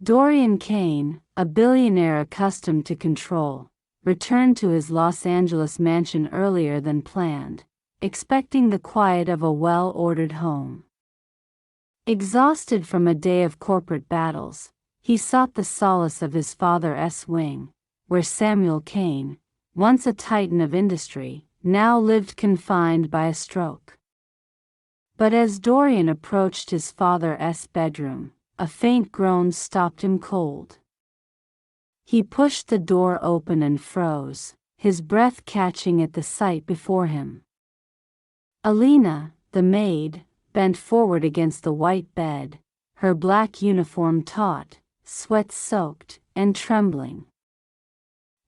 Dorian Kane, a billionaire accustomed to control, returned to his Los Angeles mansion earlier than planned, expecting the quiet of a well-ordered home. Exhausted from a day of corporate battles, he sought the solace of his father's wing, where Samuel Kane, once a titan of industry, now lived confined by a stroke. But as Dorian approached his father's bedroom, a faint groan stopped him cold. He pushed the door open and froze, his breath catching at the sight before him. Alina, the maid, bent forward against the white bed, her black uniform taut, sweat-soaked, and trembling.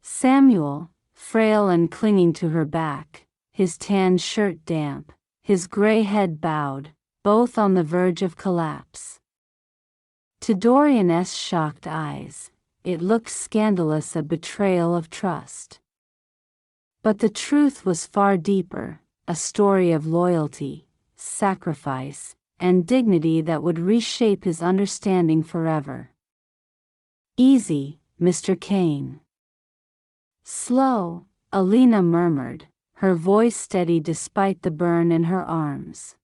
Samuel, frail and clinging to her back, his tan shirt damp, his gray head bowed, both on the verge of collapse. To Dorian's shocked eyes, it looked scandalous, a betrayal of trust. But the truth was far deeper, a story of loyalty, sacrifice, and dignity that would reshape his understanding forever. "Easy, Mr. Kane." "Slow," Alina murmured, her voice steady despite the burn in her arms.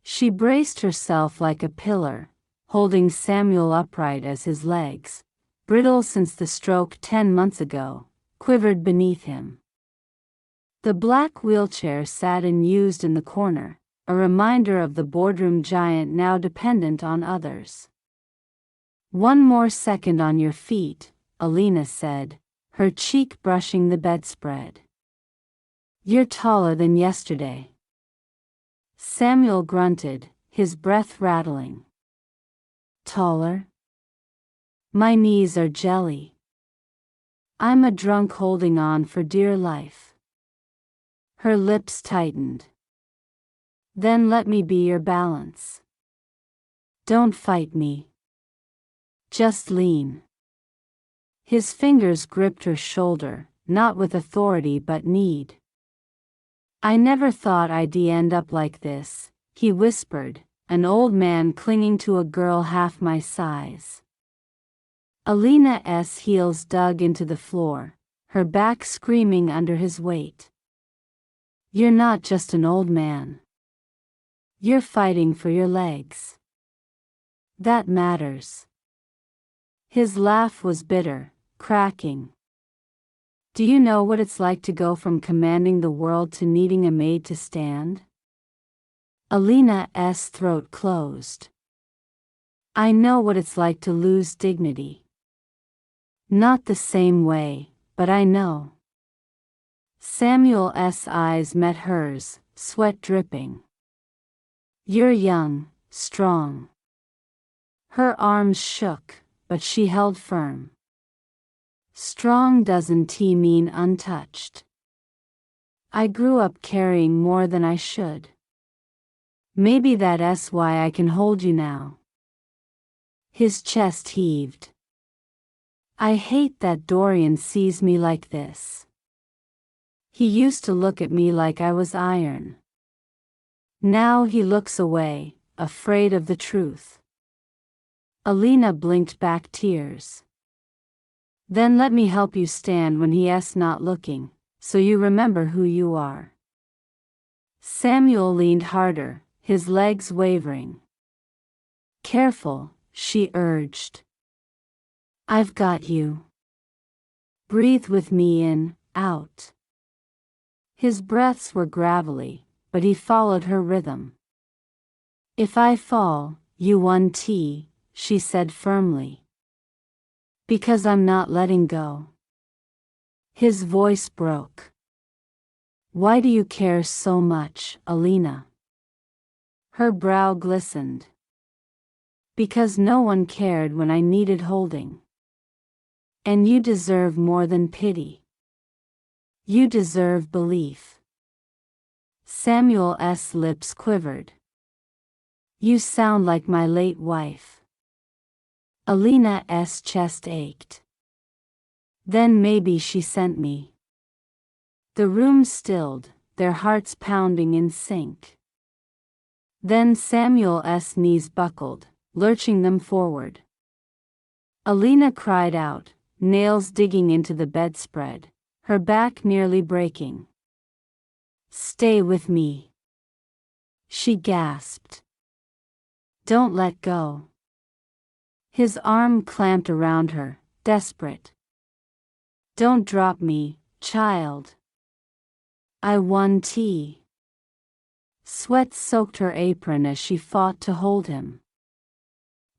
She braced herself like a pillar, holding Samuel upright as his legs, brittle since the stroke 10 months ago, quivered beneath him. The black wheelchair sat unused in the corner, a reminder of the boardroom giant now dependent on others. "One more second on your feet," Alina said, her cheek brushing the bedspread. "You're taller than yesterday." Samuel grunted, his breath rattling. "Taller? My knees are jelly. I'm a drunk holding on for dear life." Her lips tightened. "Then let me be your balance. Don't fight me. Just lean." His fingers gripped her shoulder, not with authority but need. "I never thought I'd end up like this," he whispered, an old man clinging to a girl half my size. Alina's heels dug into the floor, her back screaming under his weight. "You're not just an old man. You're fighting for your legs. That matters." His laugh was bitter, cracking. "Do you know what it's like to go from commanding the world to needing a maid to stand?" Alina's throat closed. "I know what it's like to lose dignity. Not the same way, but I know." Samuel's eyes met hers, sweat dripping. "You're young, strong." Her arms shook, but she held firm. "Strong doesn't mean untouched. I grew up carrying more than I should. Maybe that's why I can hold you now." His chest heaved. "I hate that Dorian sees me like this. He used to look at me like I was iron. Now he looks away, afraid of the truth." Alina blinked back tears. "Then let me help you stand when he's not looking, so you remember who you are." Samuel leaned harder, his legs wavering. "Careful," she urged. "I've got you. Breathe with me in, out." His breaths were gravelly, but he followed her rhythm. "If I fall, you won tea," she said firmly. "Because I'm not letting go." His voice broke. "Why do you care so much, Alina?" Her brow glistened. "Because no one cared when I needed holding. And you deserve more than pity. You deserve belief." Samuel's lips quivered. "You sound like my late wife." Alina's chest ached. "Then maybe she sent me." The room stilled, their hearts pounding in sync. Then Samuel's knees buckled, lurching them forward. Alina cried out, nails digging into the bedspread, her back nearly breaking. "Stay with me," she gasped. "Don't let go." His arm clamped around her, desperate. "Don't drop me, child. I want tea." Sweat soaked her apron as she fought to hold him.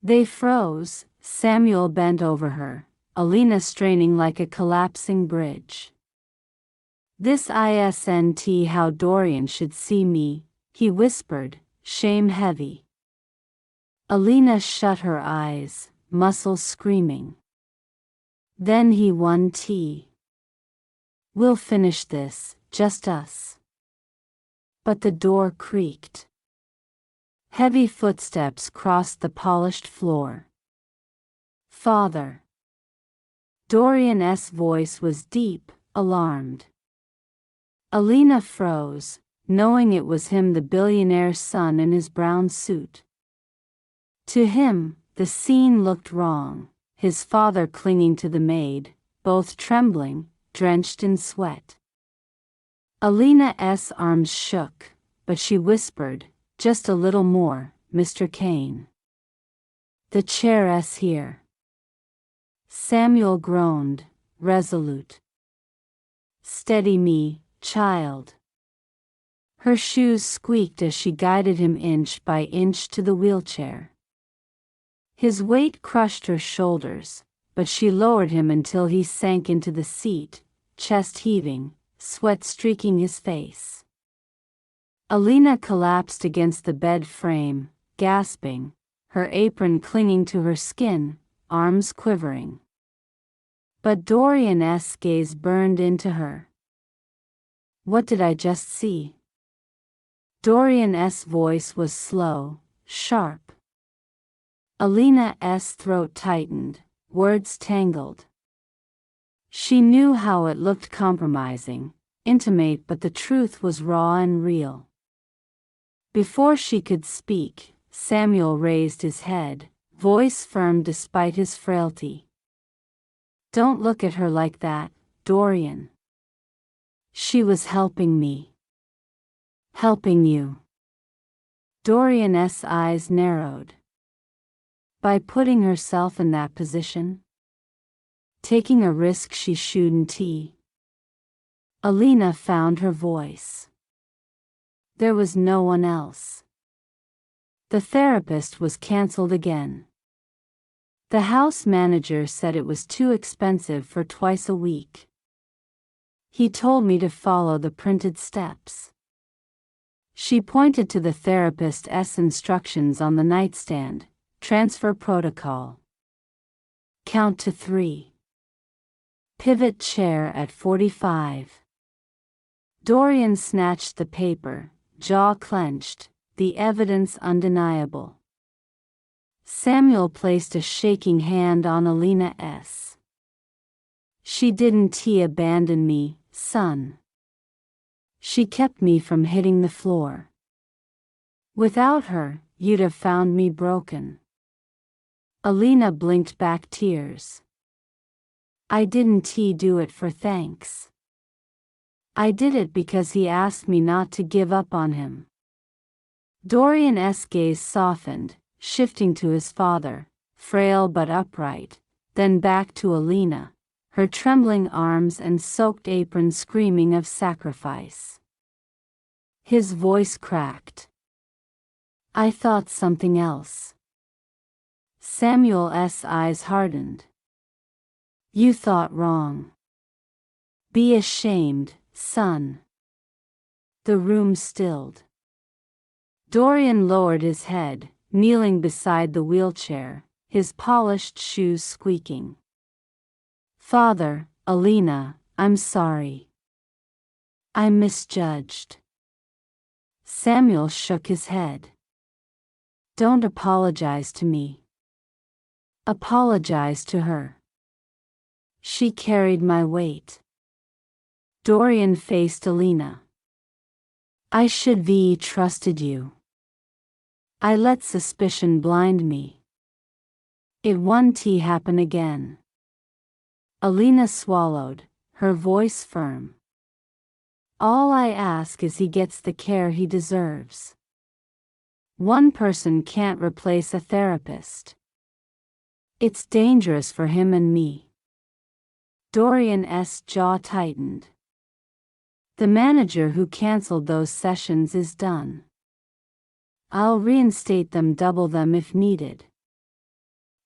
They froze. Samuel bent over her, Alina straining like a collapsing bridge. "This isn't how Dorian should see me," he whispered, shame heavy. Alina shut her eyes, muscles screaming. "Then he won tea. We'll finish this, just us." But the door creaked. Heavy footsteps crossed the polished floor. "Father." Dorian's voice was deep, alarmed. Alina froze, knowing it was him, the billionaire's son in his brown suit. To him, the scene looked wrong, his father clinging to the maid, both trembling, drenched in sweat. Alina's arms shook, but she whispered, "Just a little more, Mr. Kane. The chair's here." Samuel groaned, resolute. "Steady me, child." Her shoes squeaked as she guided him inch by inch to the wheelchair. His weight crushed her shoulders, but she lowered him until he sank into the seat, chest heaving, sweat streaking his face. Alina collapsed against the bed frame, gasping, her apron clinging to her skin, arms quivering. But Dorian's gaze burned into her. "What did I just see?" Dorian's voice was slow, sharp. Alina's throat tightened, words tangled. She knew how it looked, compromising, intimate, but the truth was raw and real. Before she could speak, Samuel raised his head, voice firm despite his frailty. "Don't look at her like that, Dorian. She was helping me. Helping you." Dorian's eyes narrowed. "By putting herself in that position? Taking a risk she shouldn't." Alina found her voice. There was no one else. The therapist was cancelled again. The house manager said it was too expensive for twice a week. He told me to follow the printed steps. She pointed to the therapist's instructions on the nightstand. Transfer protocol. Count to 3. Pivot chair at 45. Dorian snatched the paper, jaw clenched, the evidence undeniable. Samuel placed a shaking hand on Alina's. "She didn't abandon me, son. She kept me from hitting the floor. Without her, you'd have found me broken." Alina blinked back tears. "I didn't do it for thanks. I did it because he asked me not to give up on him." Dorian's gaze softened, shifting to his father, frail but upright, then back to Alina, her trembling arms and soaked apron screaming of sacrifice. His voice cracked. "I thought something else." Samuel's eyes hardened. "You thought wrong. Be ashamed, son." The room stilled. Dorian lowered his head, kneeling beside the wheelchair, his polished shoes squeaking. "Father, Alina, I'm sorry. I misjudged." Samuel shook his head. "Don't apologize to me. Apologize to her. She carried my weight." Dorian faced Alina. "I should have trusted you. I let suspicion blind me. It won't happen again. Alina swallowed, her voice firm. All I ask is he gets the care he deserves. One person can't replace a therapist. It's dangerous for him and me. Dorian's jaw tightened. The manager who cancelled those sessions is done. I'll reinstate them, double them if needed.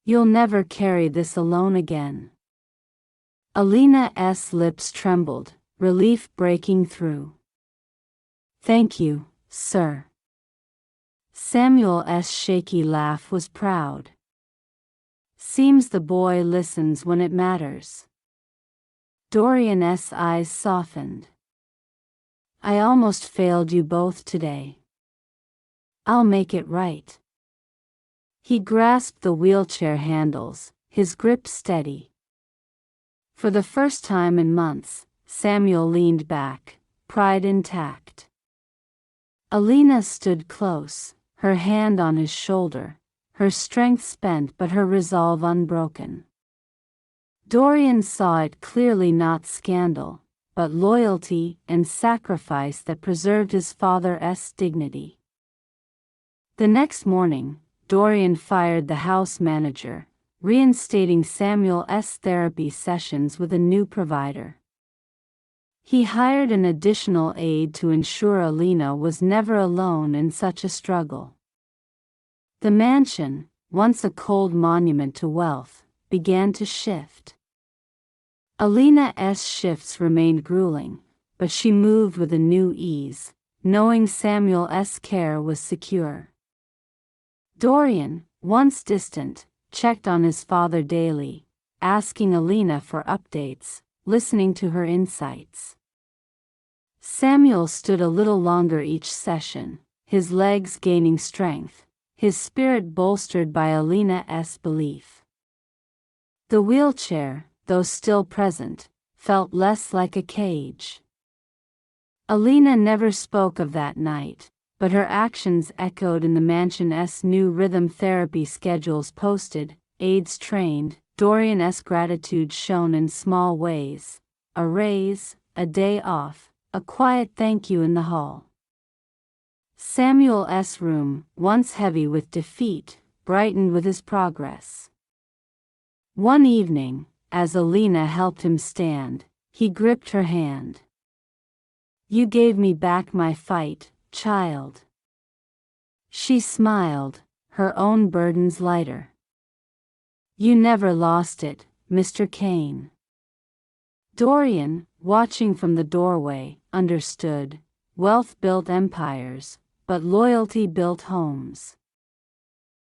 You'll never carry this alone again. Alina's lips trembled, relief breaking through. Thank you, sir. Samuel's shaky laugh was proud. Seems the boy listens when it matters. Dorian's eyes softened. I almost failed you both today. I'll make it right. He grasped the wheelchair handles, his grip steady. For the first time in months, Samuel leaned back, pride intact. Alina stood close, her hand on his shoulder, her strength spent but her resolve unbroken. Dorian saw it clearly, not scandal, but loyalty and sacrifice that preserved his father's dignity. The next morning, Dorian fired the house manager, reinstating Samuel's therapy sessions with a new provider. He hired an additional aide to ensure Alina was never alone in such a struggle. The mansion, once a cold monument to wealth, began to shift. Alina's shifts remained grueling, but she moved with a new ease, knowing Samuel's care was secure. Dorian, once distant, checked on his father daily, asking Alina for updates, listening to her insights. Samuel stood a little longer each session, his legs gaining strength, his spirit bolstered by Alina's belief. The wheelchair, though still present, felt less like a cage. Alina never spoke of that night, but her actions echoed in the mansion's new rhythm therapy schedules posted, aides trained, Dorian's gratitude shown in small ways, a raise, a day off, a quiet thank you in the hall. Samuel's room, once heavy with defeat, brightened with his progress. One evening, as Alina helped him stand, he gripped her hand. You gave me back my fight, child. She smiled, her own burdens lighter. You never lost it, Mr. Kane. Dorian, watching from the doorway, understood. Wealth built empires, but loyalty built homes.